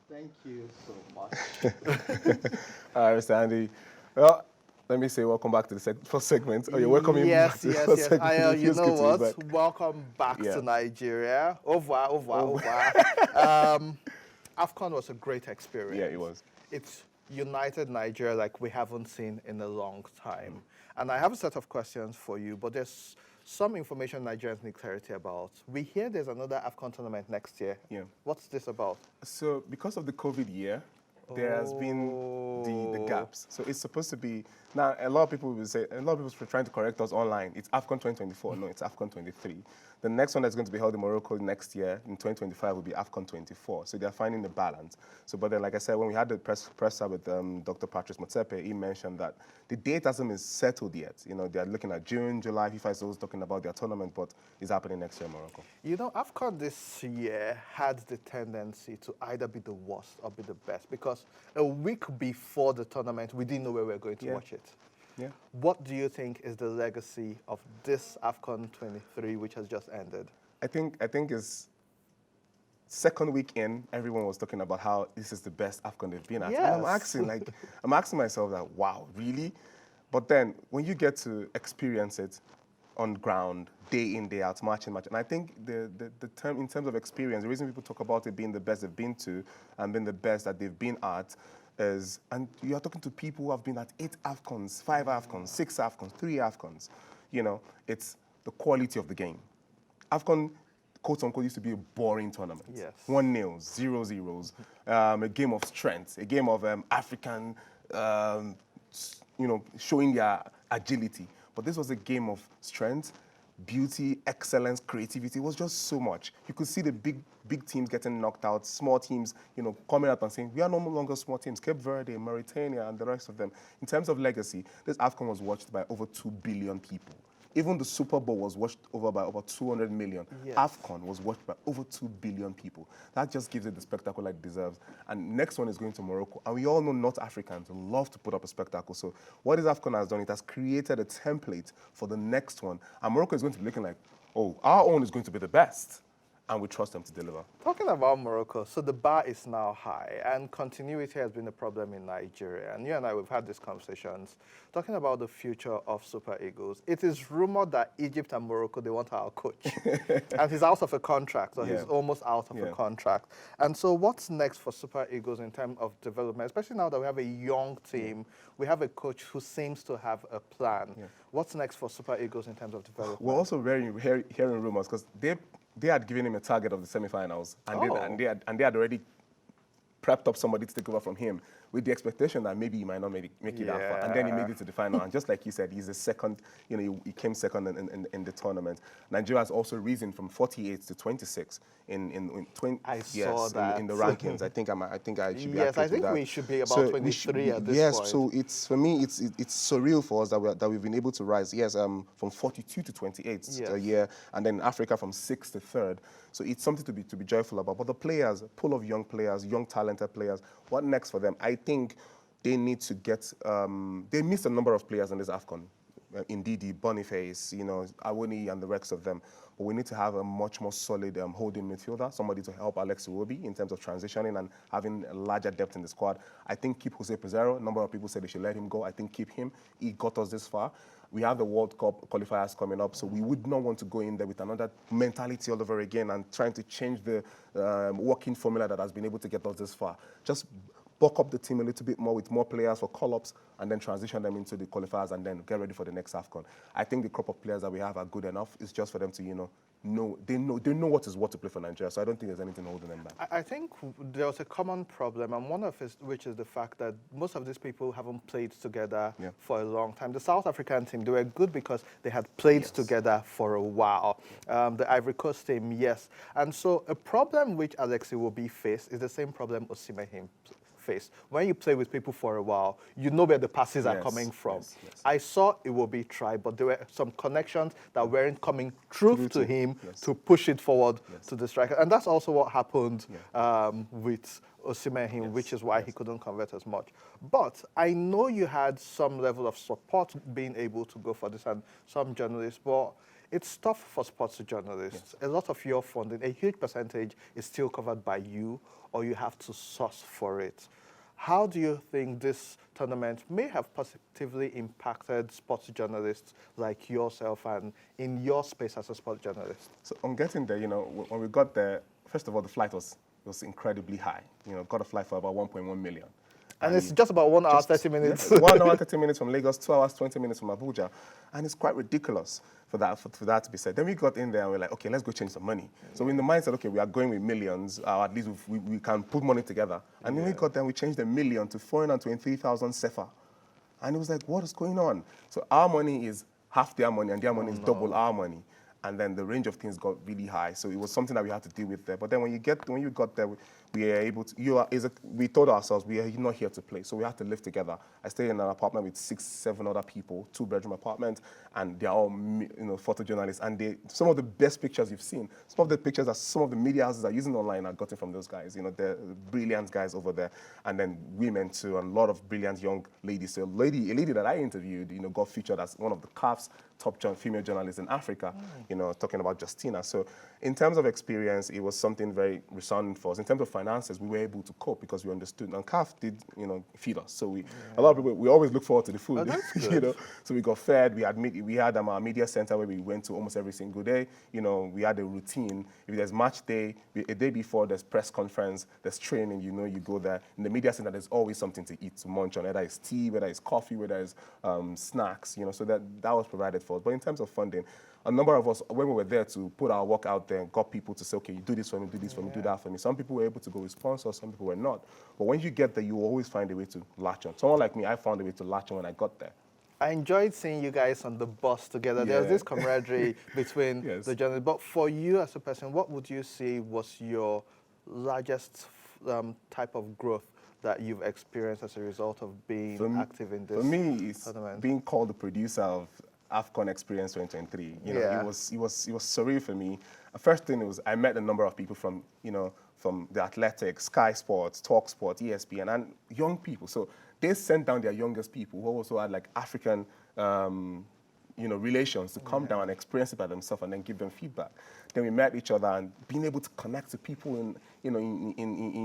Thank you so much. All right, Mr. Andy. Well, let me say welcome back to the first segment. Oh, you're welcoming me back Yes, to the yes, first yes. segment. It You feels know good to be what? back. Welcome back Yeah. to Nigeria. Au revoir, au revoir, au Oh, revoir. Um, AFCON was a great yeah, it experience. was. It's united Nigeria like we haven't seen in a long time. And I have a set of questions for you, but there's some information Nigerians need clarity about. We hear there's another AFCON tournament next year. Yeah. What's this about? So because of the COVID year, there has been the Oh, gaps. So it's supposed to be now. A lot of people will say, a lot of people are trying to correct us online. It's AFCON 2024. No, it's AFCON 23. The next one that's going to be held in Morocco next year in 2025 will be AFCON 24. So they're finding the balance. So, but then, like I said, when we had the presser with Dr. Patrice Motsepe, he mentioned that the date hasn't been settled yet. You know, they're looking at June, July. FIFA is always talking about their tournament, but it's happening next year in Morocco. you know, AFCON this year had the tendency to either be the worst or be the best because a week before the tournament, we didn't know where we were going to Yeah. watch it. Yeah. What do you think is the legacy of this AFCON 23, which has just ended? I think it's second week in, everyone was talking about how this is the best AFCON they've been at. And Yes. I'm asking myself that, wow, really? But then when you get to experience it on ground, day in, day out, match in, match, and I think the term in terms of experience, the reason people talk about it being the best they've been to and being the best that they've been at is, and you're talking to people who have been at 8 AFCONs, 5 AFCONs, 6 AFCONs, 3 AFCONs. You know, it's the quality of the game. AFCON, quote unquote, used to be a boring tournament. Yes. 1-0, 0-0s, a game of strength, a game of African, showing their agility. But this was a game of strength, beauty, excellence, creativity. It was just so much. You could see the big teams getting knocked out, small teams, coming out and saying, we are no longer small teams. Cape Verde, Mauritania, and the rest of them. In terms of legacy, this AFCON was watched by over 2 billion people. Even the Super Bowl was watched over by over 200 million. Yes. AFCON was watched by over 2 billion people. That just gives it the spectacle like it deserves. And next one is going to Morocco. And we all know North Africans love to put up a spectacle. So what this AFCON has done, it has created a template for the next one. And Morocco is going to be looking like, oh, our own is going to be the best. And we trust them to deliver. Talking about Morocco, so the bar is now high, and continuity has been a problem in Nigeria. And you and I, we've had these conversations talking about the future of Super Eagles. It is rumored that Egypt and Morocco, they want our coach. And he's out of a contract, or he's almost out of a contract. And so what's next for Super Eagles in terms of development, especially now that we have a young team, we have a coach who seems to have a plan. What's next for Super Eagles in terms of development? We're also hearing rumors because they had given him a target of the semifinals, and they had already prepped up somebody to take over from him with the expectation that maybe he might not make it that far. And then he made it to the final. And just like you said, he's the second, he came second in the tournament. Nigeria has also risen from 48 to 26 in 20. I saw that. In the rankings. I think I should be Yes, I accurate with think that. we should be about 23 at this yes, point. so for me, it's surreal for us that we've been able to rise. Yes, from 42 to 28 a year, and then Africa from 6th to 3rd. So it's something to be joyful about. But the players, a pool of young players, young talented players, what next for them? I think they need to get. They missed a number of players in this AFCON. Ndidi, Boniface, Awoni, and the rest of them. But we need to have a much more solid holding midfielder, somebody to help Alex Iwobi in terms of transitioning and having a larger depth in the squad. I think keep Jose Pizarro. A number of people said they should let him go. I think keep him. He got us this far. We have the World Cup qualifiers coming up, so we would not want to go in there with another mentality all over again and trying to change the working formula that has been able to get us this far. Just bulk up the team a little bit more with more players for call-ups and then transition them into the qualifiers and then get ready for the next AFCON. I think the crop of players that we have are good enough. It's just for them to, know what is what to play for Nigeria. So I don't think there's anything holding them back. I think there was a common problem, and one of which is the fact that most of these people haven't played together for a long time. The South African team, they were good because they had played together for a while. The Ivory Coast team, yes. And so a problem which Alex Iwobi faced is the same problem Osimhen face. When you play with people for a while, you know where the passes are coming from. I saw Iwobi try, but there were some connections that weren't coming through to him to push it forward to the striker. And that's also what happened with Osimhen, which is why he couldn't convert as much. But I know you had some level of support being able to go for this and some journalists, but it's tough for sports journalists. A lot of your funding, a huge percentage, is still covered by you, or you have to source for it. How do you think this tournament may have positively impacted sports journalists like yourself and in your space as a sports journalist? So on getting there, when we got there, first of all, the flight was incredibly high. Got a flight for about 1.1 million. And it's just about 1 hour, 30 minutes. Yes, 1 hour, 30 minutes from Lagos, 2 hours, 20 minutes from Abuja. And it's quite ridiculous for that to be said. Then we got in there and we're like, okay, let's go change some money. So in the mindset, okay, we are going with millions, or at least we can put money together. And then we got there and we changed the million to 423,000 CFA. And it was like, what is going on? So our money is half their money and their money is double our money. And then the range of things got really high. So it was something that we had to deal with there. But then when you got there, we were able to, we told ourselves, we are not here to play. So we had to live together. I stayed in an apartment with 6, 7 other people, 2-bedroom apartment, and they're all, photojournalists. And some of the best pictures you've seen, some of the pictures that some of the media houses are using online are gotten from those guys. They're brilliant guys over there. And then women too, and a lot of brilliant young ladies. So a lady that I interviewed, got featured as one of the CAF's top female journalists in Africa, talking about Justina. So in terms of experience, it was something very resounding for us. In terms of finances, we were able to cope because we understood. And CAF did, feed us. So a lot of people, we always look forward to the food. Oh, that's good. So we got fed. We had our media center where we went to almost every single day. We had a routine. If there's match day, a day before there's press conference, there's training, you go there. In the media center, there's always something to eat, to munch on, whether it's tea, whether it's coffee, whether it's snacks, so that was provided for us. But in terms of funding, a number of us, when we were there to put our work out there, got people to say, okay, you do this for me, do this for me, do that for me. Some people were able to go with sponsors, some people were not. But when you get there, you will always find a way to latch on. Someone like me, I found a way to latch on when I got there. I enjoyed seeing you guys on the bus together. Yeah. There's this camaraderie between Yes. the journalists. But for you as a person, what would you say was your largest type of growth that you've experienced as a result of being active in this tournament? For me, it's being called the producer of AFCON Experience 2023. It was surreal for me. The first thing was I met a number of people from the Athletics, Sky Sports, Talk Sports, ESPN, and young people. So they sent down their youngest people who also had like African relations to come down and experience it by themselves and then give them feedback. Then we met each other and being able to connect to people in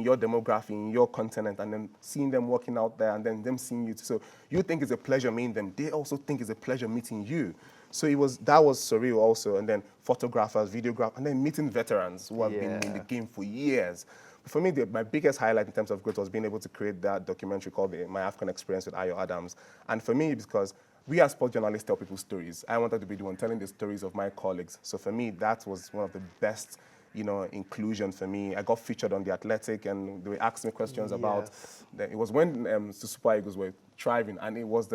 your demography, in your continent, and then seeing them working out there and then them seeing you. So you think it's a pleasure meeting them. They also think it's a pleasure meeting you. So that was surreal also. And then photographers, videographers, and then meeting veterans who have been in the game for years. But for me, my biggest highlight in terms of growth was being able to create that documentary called My AFCON Experience with Ayo Adams. And for me, because we as sports journalists tell people stories. I wanted to be the one telling the stories of my colleagues. So for me, that was one of the best, inclusion for me. I got featured on The Athletic, and they asked me questions about. It was when the Super Eagles were thriving, and it was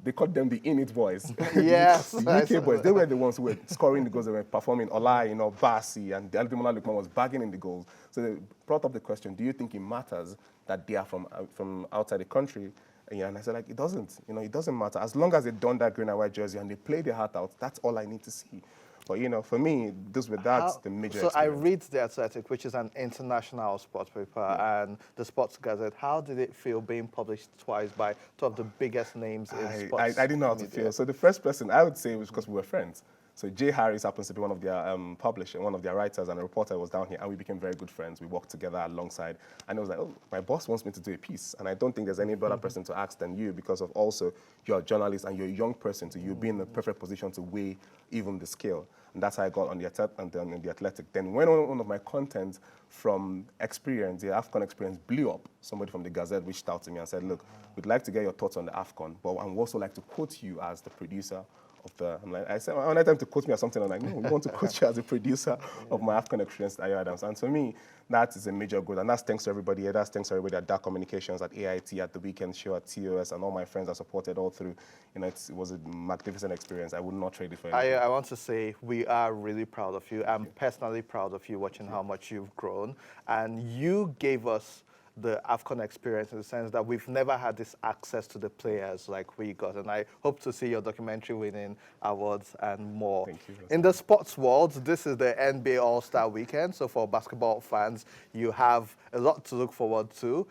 they called them the In-It boys. Yes. The UK boys. They were the ones who were scoring the goals. They were performing. Ola, Basi, and Ademola Lookman was bagging in the goals. So they brought up the question: do you think it matters that they are from outside the country? And I said, it doesn't. It doesn't matter. As long as they don that green and white jersey and they play their heart out, that's all I need to see. But, for me, that's the major experience. I read The Athletic, which is an international sports paper, and the Sports Gazette. How did it feel being published twice by two of the biggest names in sports? I didn't know how to feel. So the first person I would say was because we were friends. So Jay Harris happens to be one of their publishers, one of their writers, and a reporter was down here, and we became very good friends. We worked together alongside, and it was like, oh, my boss wants me to do a piece, and I don't think there's any better person to ask than you, because of also you're a journalist and you're a young person, so you'll be in the perfect position to weigh even the scale. And that's how I got on the Athletic. Then when one of my content from Experience, the AFCON Experience, blew up, somebody from the Gazette reached out to me and said, look, we'd like to get your thoughts on the AFCON, but I'd also like to quote you as the producer of I said, I wanted them to quote me or something. I'm like, no, we want to quote you as a producer of My AFCON Experience at Ayo Adams. And for me, that is a major growth. And that's thanks to everybody here. That's thanks to everybody at Dark Communications, at AIT, at The Weekend Show, at TOS, and all my friends that supported all through. It was a magnificent experience. I would not trade it for anything. I want to say we are really proud of you. I'm personally proud of you watching how much you've grown. And you gave us the AFCON experience in the sense that we've never had this access to the players like we got. And I hope to see your documentary winning awards and more. Thank you. In the sports world, this is the NBA All-Star Weekend. So for basketball fans, you have a lot to look forward to.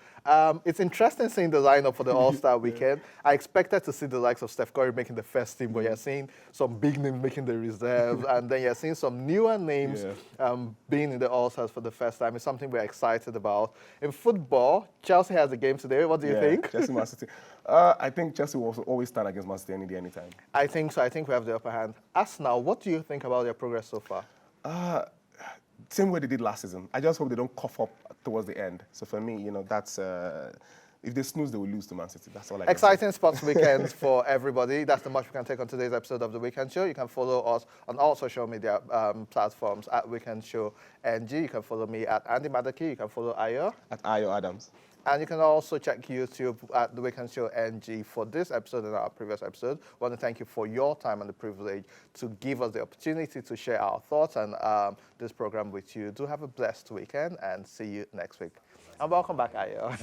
It's interesting seeing the lineup for the All-Star Weekend. I expected to see the likes of Steph Curry making the first team, but you're seeing some big names making the reserves, and then you're seeing some newer names being in the All-Stars for the first time. It's something we're excited about. In football, Chelsea has a game today. What do you think? Chelsea, Man City. I think Chelsea will always stand against Man City any day, anytime. I think so. I think we have the upper hand. Arsenal, what do you think about their progress so far? Same way they did last season. I just hope they don't cough up towards the end. So for me, that's if they snooze, they will lose to Man City. That's all I can Exciting sports weekends for everybody. That's the much we can take on today's episode of The Weekend Show. You can follow us on all social media platforms at Weekend Show NG. You can follow me at Andy Madaki. You can follow Ayo. At Ayo Adams. And you can also check YouTube at The Weekend Show NG for this episode and our previous episode. I want to thank you for your time and the privilege to give us the opportunity to share our thoughts and this program with you. Do have a blessed weekend and see you next week. And welcome back, Ayo.